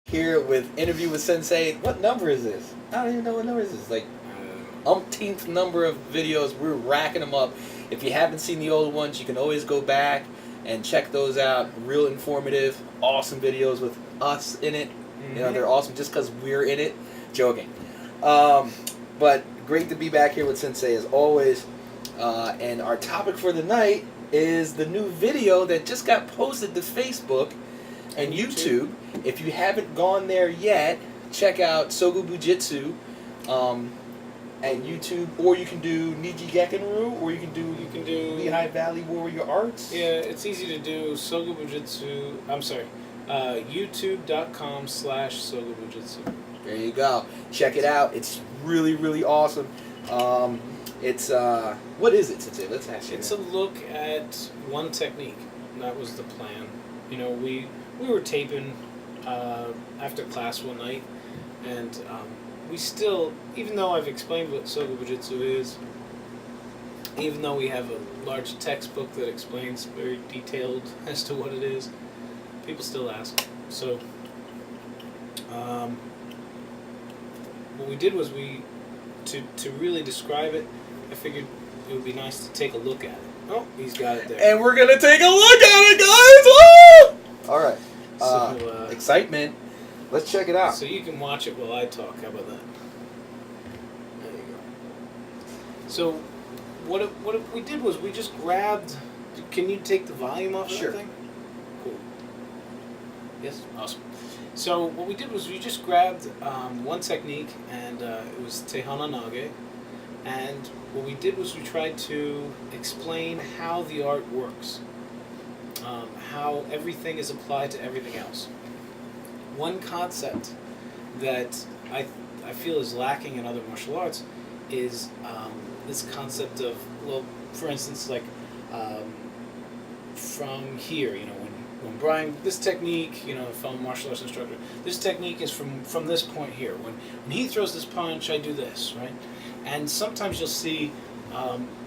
Here with Interview with Sensei. What number is this? I don't even know what number is this. Like umpteenth number of videos. We're racking them up. If you haven't seen the old ones, you can always go back and check those out. Real informative, awesome videos with us in it. You know, they're awesome just because we're in it. Joking. But great to be back here with Sensei as always. And our topic for the night is the new video that just got posted to Facebook and YouTube. If you haven't gone there yet, check out Sogobujutsu at YouTube, or you can do Niji Gekenru, or you can do Lehigh Valley Warrior Arts. Yeah, it's easy to do Sogobujutsu. I'm sorry, YouTube.com/Sogobujutsu. There you go. Check it out. It's really, really awesome. It's what is it, Sensei? Let's ask you. It's a look at one technique. That was the plan. You know, we were taping after class one night, and we still, even though I've explained what Sogobujutsu is, even though we have a large textbook that explains very detailed as to what it is, people still ask. So, what we did was to really describe it, I figured it would be nice to take a look at it. Oh, he's got it there. And we're going to take a look at it, guys! Woo! All right. So, excitement. Let's check it out. So you can watch it while I talk. How about that? There you go. So what we did was we just grabbed... Can you take the volume off Sure. of that thing? Cool. Yes? Awesome. So what we did was we just grabbed one technique, and it was Tehana Nage. And what we did was we tried to explain how the art works. How everything is applied to everything else. One concept that I feel is lacking in other martial arts is this concept of, well, for instance, like from here, you know, when Brian, this technique, you know, fellow martial arts instructor, this technique is from this point here. When he throws this punch, I do this, right? And sometimes you'll see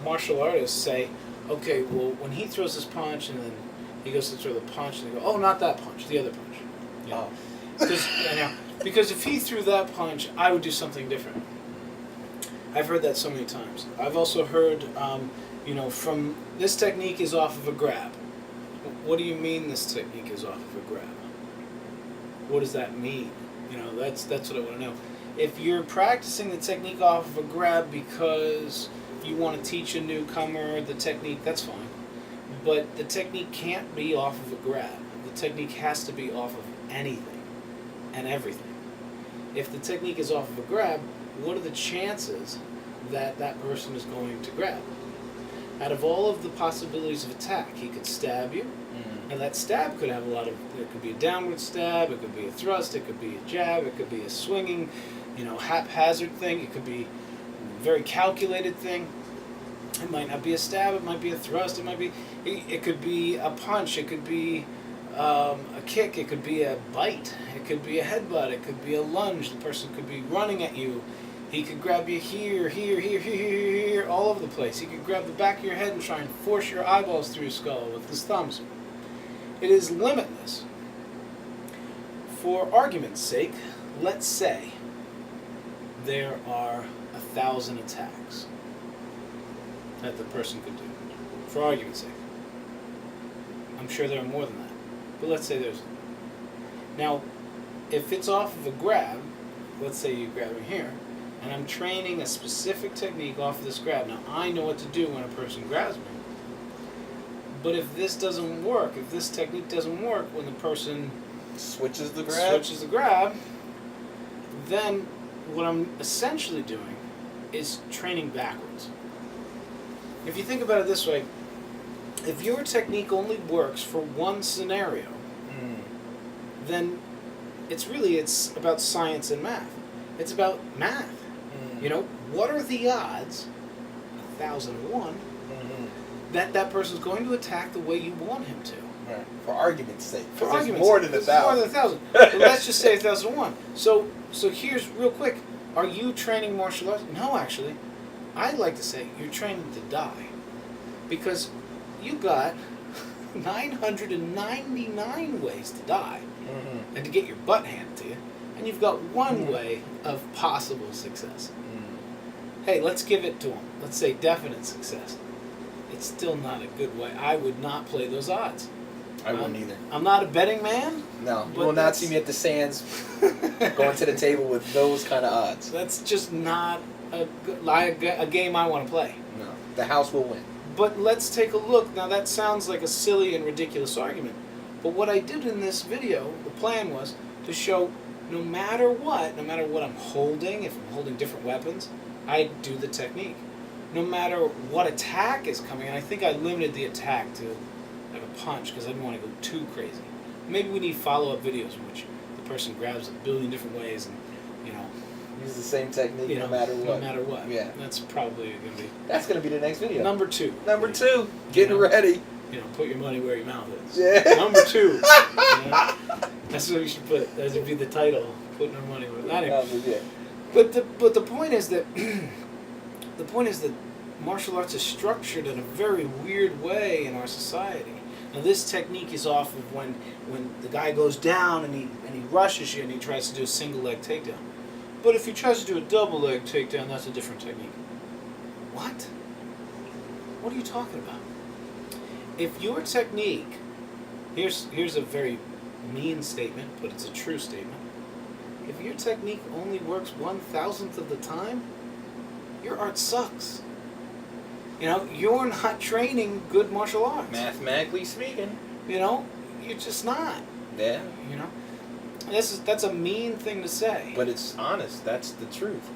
martial artists say, okay, well, when he throws this punch and then he goes to throw the punch and they go, oh, not that punch, the other punch. You know? Because if he threw that punch, I would do something different. I've heard that so many times. I've also heard, you know, from this technique is off of a grab. What do you mean this technique is off of a grab? What does that mean? You know, that's what I want to know. If you're practicing the technique off of a grab because you want to teach a newcomer the technique, that's fine. But the technique can't be off of a grab. The technique has to be off of anything and everything. If the technique is off of a grab, what are the chances that that person is going to grab? Out of all of the possibilities of attack, he could stab you, and that stab could have a lot of, it could be a downward stab, it could be a thrust, it could be a jab, it could be a swinging, you know, haphazard thing, it could be a very calculated thing. It might not be a stab, it might be a thrust, it could be a punch, it could be a kick, it could be a bite, it could be a headbutt, it could be a lunge, the person could be running at you, he could grab you here, all over the place. He could grab the back of your head and try and force your eyeballs through your skull with his thumbs. It is limitless. For argument's sake, let's say there are 1,000 attacks that the person could do. For argument's sake. I'm sure there are more than that. But let's say there's... Now, if it's off of a grab, let's say you grab me here, and I'm training a specific technique off of this grab. Now, I know what to do when a person grabs me. But if this doesn't work, if this technique doesn't work when the person switches the grab, then what I'm essentially doing is training backwards. If you think about it this way, if your technique only works for one scenario, then it's about science and math. It's about math. You know, what are the odds, 1,001, that person's going to attack the way you want him to? Right. For argument's sake. For argument's argument's more sake. than 1,000. More than 1,000. But let's just say 1,001. So here's real quick. Are you training martial arts? No, actually. I'd like to say you're training to die. Because you got 999 ways to die. Mm-hmm. and to get your butt handed to you. And you've got one way of possible success. Hey, let's give it to them. Let's say definite success. It's still not a good way. I would not play those odds. I wouldn't either. I'm not a betting man. No, you but will not see me at the Sands going to the table with those kind of odds. That's just not a game I want to play. No, the house will win. But let's take a look. Now that sounds like a silly and ridiculous argument. But what I did in this video, the plan was to show no matter what I'm holding, if I'm holding different weapons, I do the technique. No matter what attack is coming, and I think I limited the attack to like a punch because I didn't want to go too crazy. Maybe we need follow-up videos in which the person grabs a billion different ways and, use the same technique no matter what. No matter what. Yeah. That's probably going to be... That's going to be the next video. Number 2. Number 2. Getting ready. Put your money where your mouth is. Yeah. Number 2. That's what you should put. That would be the title. Putting our money where... Anyway. Yeah. But the point is that... the point is that martial arts is structured in a very weird way in our society. Now this technique is off of when the guy goes down and he rushes you and he tries to do a single leg takedown. But if he tries to do a double leg takedown, that's a different technique. What? What are you talking about? If your technique, here's a very mean statement, but it's a true statement. If your technique only works 1,000th of the time, your art sucks. You're not training good martial arts. Mathematically speaking. You're just not. Yeah. That's a mean thing to say. But it's honest. That's the truth.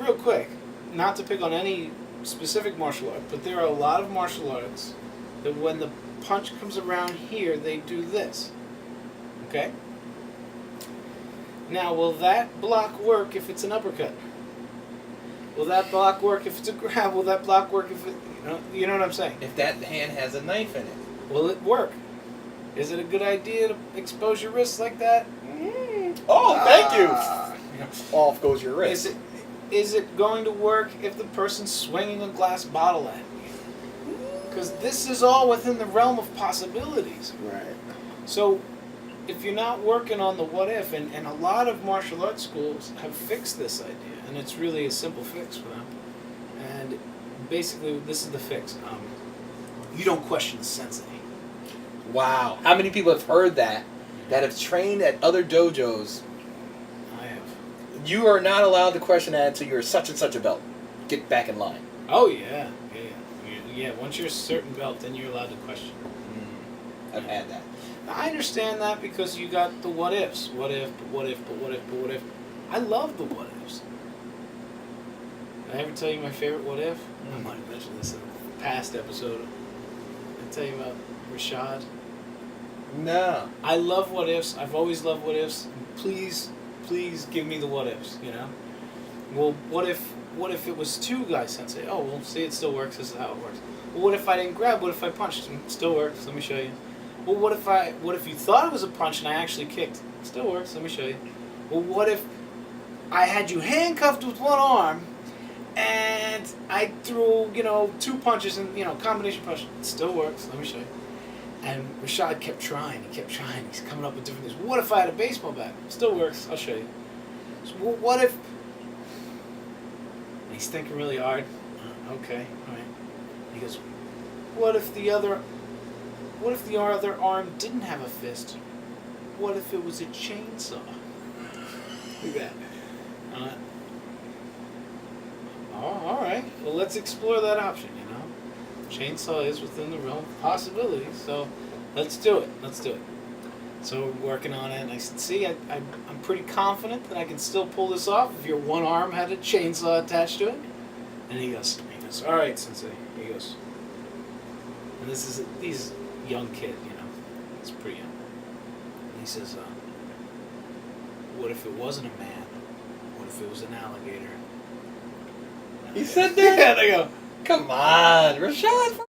Real quick, not to pick on any specific martial art, but there are a lot of martial arts that when the punch comes around here, they do this. Okay? Now, will that block work if it's an uppercut? Will that block work if it's a grab? Will that block work if it... You know what I'm saying? If that hand has a knife in it. Will it work? Is it a good idea to expose your wrists like that? Oh, thank you! Off goes your wrist. Is it going to work if the person's swinging a glass bottle at you? Because this is all within the realm of possibilities. Right. So, if you're not working on the what if, and a lot of martial arts schools have fixed this idea, and it's really a simple fix for them. And basically, this is the fix. You don't question the sensei. Wow. How many people have heard that have trained at other dojos? I have. You are not allowed to question that until you're such and such a belt. Get back in line. Oh, yeah. Yeah, once you're a certain belt, then you're allowed to question. I've had that. Now, I understand that because you got the what ifs. What if, but what if, but what if, but what if. I love the what ifs. Did I ever tell you my favorite what if? I might have mentioned this in a past episode. Did I tell you about Rashad? No. I love what ifs. I've always loved what ifs. Please give me the what ifs, Well, what if it was two guys sensei? Oh, well, see, it still works. This is how it works. Well, what if I didn't grab? What if I punched? It still works. Let me show you. Well, what if you thought it was a punch and I actually kicked? It still works. Let me show you. Well, what if I had you handcuffed with one arm and I threw, two punches and, combination punch? It still works. Let me show you. And Rashad kept trying. He's coming up with different things. What if I had a baseball bat? It still works. I'll show you. So, what if... And he's thinking really hard. Okay, all right. He goes, what if the other arm didn't have a fist? What if it was a chainsaw? Look at that. All right. Well, let's explore that option, Chainsaw is within the realm of possibilities, so let's do it. So we're working on it, and I said, see, I'm pretty confident that I can still pull this off if your one arm had a chainsaw attached to it. And he goes, all right, Sensei. He goes, and he's a young kid, he's pretty young. And he says, what if it wasn't a man? What if it was an alligator? He said that? Yeah, they go, come on, Rashad.